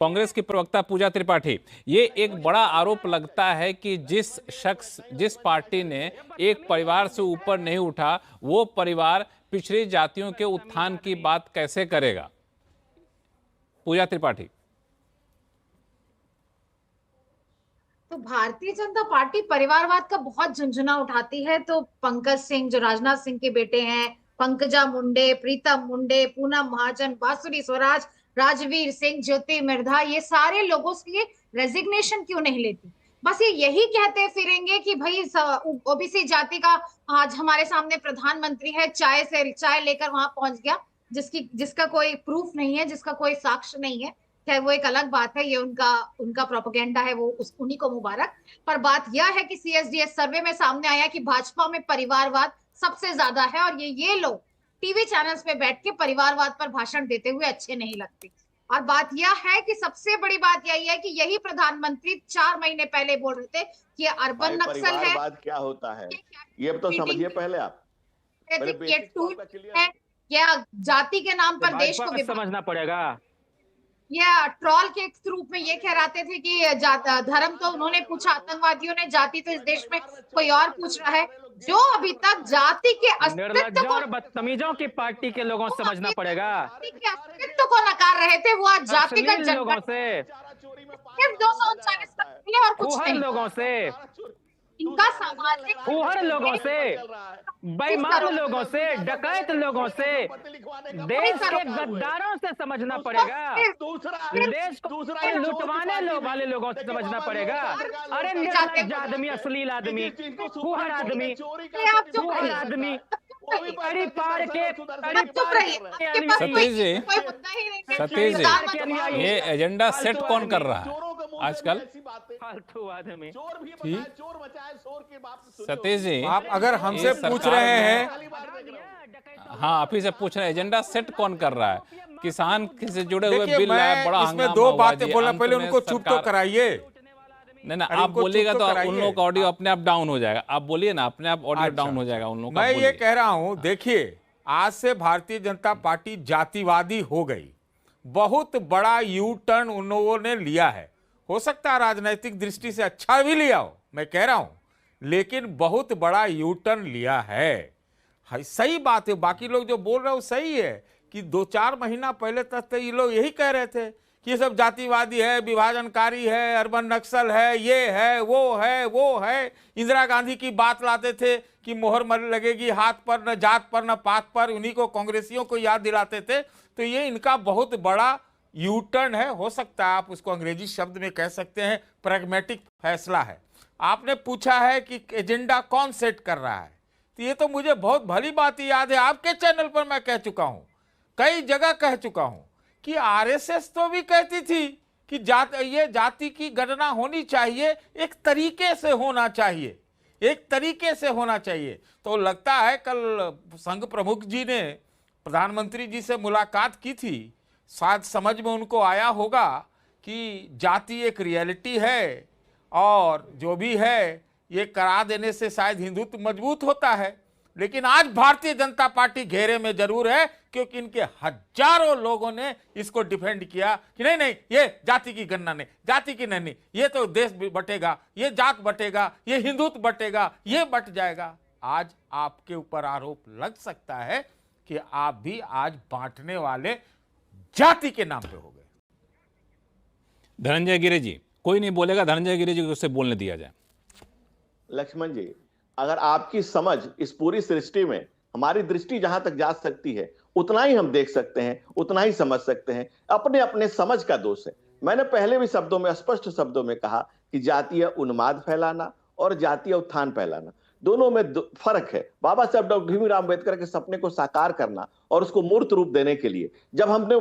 कांग्रेस की प्रवक्ता पूजा त्रिपाठी, ये एक बड़ा आरोप लगता है कि जिस शख्स, जिस पार्टी ने एक परिवार से ऊपर नहीं उठा, वो परिवार पिछड़ी जातियों के उत्थान की बात कैसे करेगा? पूजा त्रिपाठी। तो भारतीय जनता पार्टी परिवारवाद का बहुत झुंझुना उठाती है। तो पंकज सिंह जो राजनाथ सिंह के बेटे हैं, पंकजा मुंडे, प्रीतम मुंडे, पूनम महाजन, बांसुरी स्वराज, राजवीर सिंह, ज्योति मिर्धा, ये सारे लोगों से रेजिग्नेशन क्यों नहीं लेती? बस ये यही कहते फिरेंगे कि भाई ओबीसी जाति का आज हमारे सामने प्रधानमंत्री है, चाय से चाय लेकर वहां पहुंच गया, जिसका कोई प्रूफ नहीं है, जिसका कोई साक्ष्य नहीं है। खैर वो एक अलग बात है, ये उनका उनका प्रोपेगेंडा है, वो उन्हीं को मुबारक। पर बात यह है कि सीएसडीएस सर्वे में सामने आया कि भाजपा में परिवारवाद सबसे ज्यादा है, और ये लोग टीवी चैनल्स पे बैठ के परिवारवाद पर भाषण देते हुए अच्छे नहीं लगते। और बात यह है कि सबसे बड़ी बात यही है कि यही प्रधानमंत्री 4 महीने पहले बोल रहे थे कि ये अर्बन नक्सल है। परिवारवाद क्या होता है ये तो समझिए पहले आप। ये टूल है, या जाति के नाम पर देश को समझना पड़ेगा। या ट्रॉल के रूप में ये कह रहे थे कि धर्म तो उन्होंने पूछा आतंकवादियों ने, जाति तो इस देश में कोई और पूछ रहा है। जो अभी तक जाति के अस्तित्व को, बदतमीजों की पार्टी के लोगों को समझना पड़ेगा, अस्तित्व को नकार रहे थे, वो आज जातिगत लोगों से, सिर्फ 239 और कुछ नहीं, लोगों से, इनका सामाजिक फूहड़ लोगों से, बेईमान लोगों से, डकैत लोगों से, देश के गद्दारों से समझना पड़ेगा। देश को लुटवाने वाले लोगों से समझना पड़ेगा। अरे निर्लज्ज आदमी, अश्लील आदमी, फूहड़ आदमी, फूहड़ आदमी, सतीश जी, ये एजेंडा सेट कौन कर रहा है आजकल? फालतू आदमी। सतीश जी, आप अगर हमसे पूछ रहे हैं, हाँ आप ही से पूछ रहे हैं, एजेंडा सेट कौन कर रहा है? किसान से जुड़े हुए बिल है, बड़ा इसमें दो बातें बोलना, पहले उनको चुप तो कराइए। नहीं, आप बोलिएगा तो उन लोगों का ऑडियो अपने आप डाउन हो जाएगा। आप बोलिए ना, अपने आप ऑडियो डाउन हो जाएगा उन लोगों का। मैं ये कह रहा हूं, देखिए आज से भारतीय जनता पार्टी जातिवादी हो गई। बहुत बड़ा यू टर्न उन लोगों ने लिया है। हो सकता है राजनीतिक दृष्टि से अच्छा भी लिया हो, मैं कह रहा हूं, लेकिन बहुत बड़ा यू टर्न लिया है। सही बात है, बाकी लोग जो बोल रहे हो सही है कि 2-4 महीना पहले तक तो ये लोग यही कह रहे थे कि ये सब जातिवादी है, विभाजनकारी है, अर्बन नक्सल है, ये है, वो है। इंदिरा गांधी की बात लाते थे कि मोहर मर लगेगी हाथ पर, न जात पर न पात पर, उन्हीं को कांग्रेसियों को याद दिलाते थे। तो ये इनका बहुत बड़ा यू टर्न है। हो सकता है आप उसको अंग्रेजी शब्द में कह सकते हैं प्रैग्मेटिक फैसला है। आपने पूछा है कि एजेंडा कौन सेट कर रहा है, तो ये तो मुझे बहुत भली बात याद है, आपके चैनल पर मैं कह चुका हूं, कई जगह कह चुका हूं कि आरएसएस तो भी कहती थी कि ये जाति की गणना होनी चाहिए, एक तरीके से होना चाहिए, एक तरीके से होना चाहिए। तो लगता है कल संघ प्रमुख जी ने प्रधानमंत्री जी से मुलाकात की थी, शायद समझ में उनको आया होगा कि जाति एक रियलिटी है और जो भी है ये करा देने से शायद हिंदुत्व मजबूत होता है। लेकिन आज भारतीय जनता पार्टी घेरे में जरूर है, क्योंकि इनके हजारों लोगों ने इसको डिफेंड किया कि नहीं ये जाति की गणना नहीं, जाति की नहीं, ये तो देश बटेगा, ये जात बटेगा, ये हिंदुत्व बटेगा, ये बट जाएगा। आज आपके ऊपर आरोप लग सकता है कि आप भी आज बांटने वाले जाति के नाम पे हो गए। धनंजय गिरि जी, कोई नहीं बोलेगा, धनंजय गिरि जी को उससे बोलने दिया जाए। लक्ष्मण जी, अगर आपकी समझ इस पूरी सृष्टि में, हमारी दृष्टि जहां तक जा सकती है उतना ही हम देख सकते हैं, उतना ही समझ सकते हैं। अपने अपने समझ का दोष है। मैंने पहले भी शब्दों में, स्पष्ट शब्दों में कहा कि जातीय उन्माद फैलाना और जातीय उत्थान फैलाना, दोनों में फर्क है। बाबा साहब डॉक्टर भीमराव अम्बेडकर के सपने को साकार करना और उसको मूर्त रूप देने के लिए जब हमने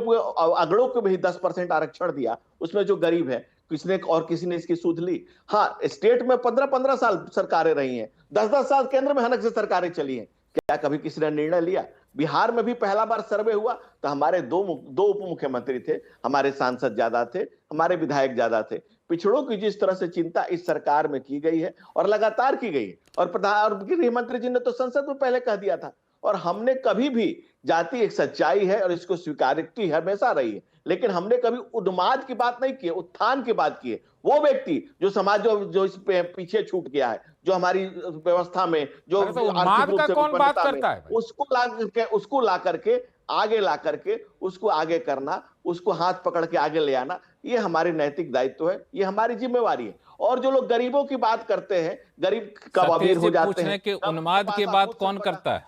अगड़ों को भी 10% आरक्षण दिया, उसमें जो गरीब है किसने और किसी ने इसकी सूद ली? हाँ, स्टेट में 15-15 साल सरकारें रही हैं, 10-10 साल केंद्र में हनक से सरकारें चली हैं, क्या कभी किसी ने निर्णय लिया? बिहार में भी पहला बार सर्वे हुआ तो हमारे दो उप मुख्यमंत्री थे, हमारे सांसद ज्यादा थे, हमारे विधायक ज्यादा थे। पिछड़ों की जिस तरह से चिंता इस सरकार में की गई है और लगातार की गई है, और गृह मंत्री जी ने तो संसद में पहले कह दिया था, और हमने कभी भी जाति एक सच्चाई है और इसको स्वीकार की हमेशा रही है, लेकिन हमने कभी उन्माद की बात नहीं की है, उत्थान की बात की है। वो व्यक्ति जो समाज जो इस पीछे छूट गया है, जो हमारी व्यवस्था में जो अरे तो आर्थिक उन्माद रूप का से कौन बात विपन्नता में, करता है भाई? उसको ला करके उसको आगे करना, उसको हाथ पकड़ के आगे ले आना, ये हमारी नैतिक दायित्व है, ये हमारी जिम्मेवारी है। और जो लोग गरीबों की बात करते हैं, गरीब कब अमीर हो जाते पूछने हैं, के कब उन्माद उनके की पास बात आभूषण कौन पड़ा- करता है?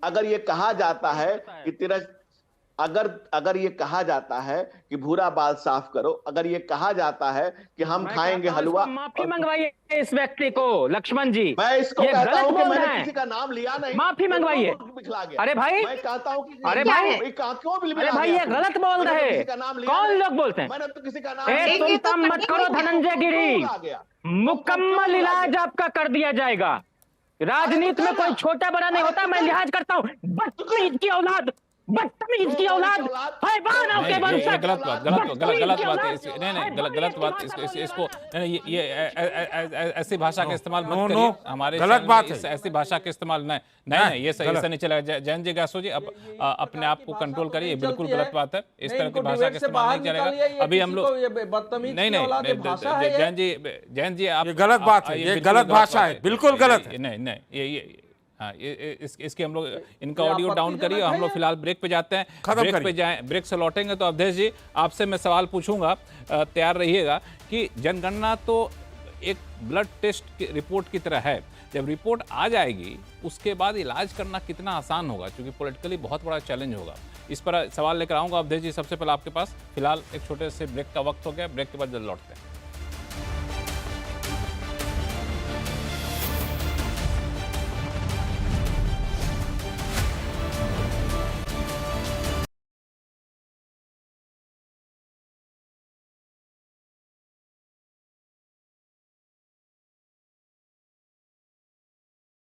अगर ये कहा जाता है कि अगर ये कहा जाता है कि भूरा बाल साफ करो, अगर ये कहा जाता है कि हम मैं खाएंगे कहता हूं हलवा, इसको माफी मंगवाइए इस व्यक्ति को, लक्ष्मण जी। मैं इसको ये कहता गलत हूं कि बोल रहे मैंने हैं। किसी का नाम लिया नहीं, माफी तो मंगवाइए। क्यों पिछला गया? अरे भाई, मैं कहता हूं कि अरे क्या भाई, है? क्यों बिलबिला अरे भाई गया ये तुम? गलत बोल मैंने तो रहे। किसी का नाम लिया कौन नहीं। लोग बोलते हैं? मैंने तो किसी का नाम ए, लिया तुम नहीं। तम मत करो धनंजय गिरी, आ गया मुकम्मल इलाज आपका कर दिया जाएगा। राजनीति में कोई छोटा बड़ा नहीं होता, मैं लिहाज करता हूँ। बदतमीज की औलाद, बदतमीज की औलाद, हैवान नहीं, के ये वंशज, गलत बात गलत बदतमीज गलत की बात है। औलाद, नहीं नहीं हैवान गलत की बात भाषा इसको बोलने नहीं, ये ऐसी भाषा का इस्तेमाल नो, मत नो, करिए हमारे गलत चैनल में। बात है। ऐसी भाषा का इस्तेमाल नहीं नहीं ये गलत। ऐसा नहीं चलेगा। जैन जी गासो जी, अब अपने आप को कंट्रोल करिए, बिल्कुल गलत बात है। इस तरह की भाषा का इस्तेमाल नहीं चलेगा। अभी हम लोग नहीं जैन जी आप ये गलत बात है, ये गलत भाषा है, बिल्कुल गलत है। नहीं नहीं ये हाँ इसके हम लोग इनका ऑडियो डाउन करिए। हम लोग फिलहाल ब्रेक पे जाते हैं, खत्म ब्रेक पे करिए। जाएं, ब्रेक से लौटेंगे तो अवधेश जी आपसे मैं सवाल पूछूंगा, तैयार रहिएगा कि जनगणना तो एक ब्लड टेस्ट की रिपोर्ट की तरह है। जब रिपोर्ट आ जाएगी उसके बाद इलाज करना कितना आसान होगा, क्योंकि पॉलिटिकली बहुत बड़ा चैलेंज होगा। इस पर सवाल लेकर आऊंगा अवधेश जी सबसे पहले आपके पास। फिलहाल एक छोटे से ब्रेक का वक्त हो गया, ब्रेक के बाद जल्द लौटते हैं।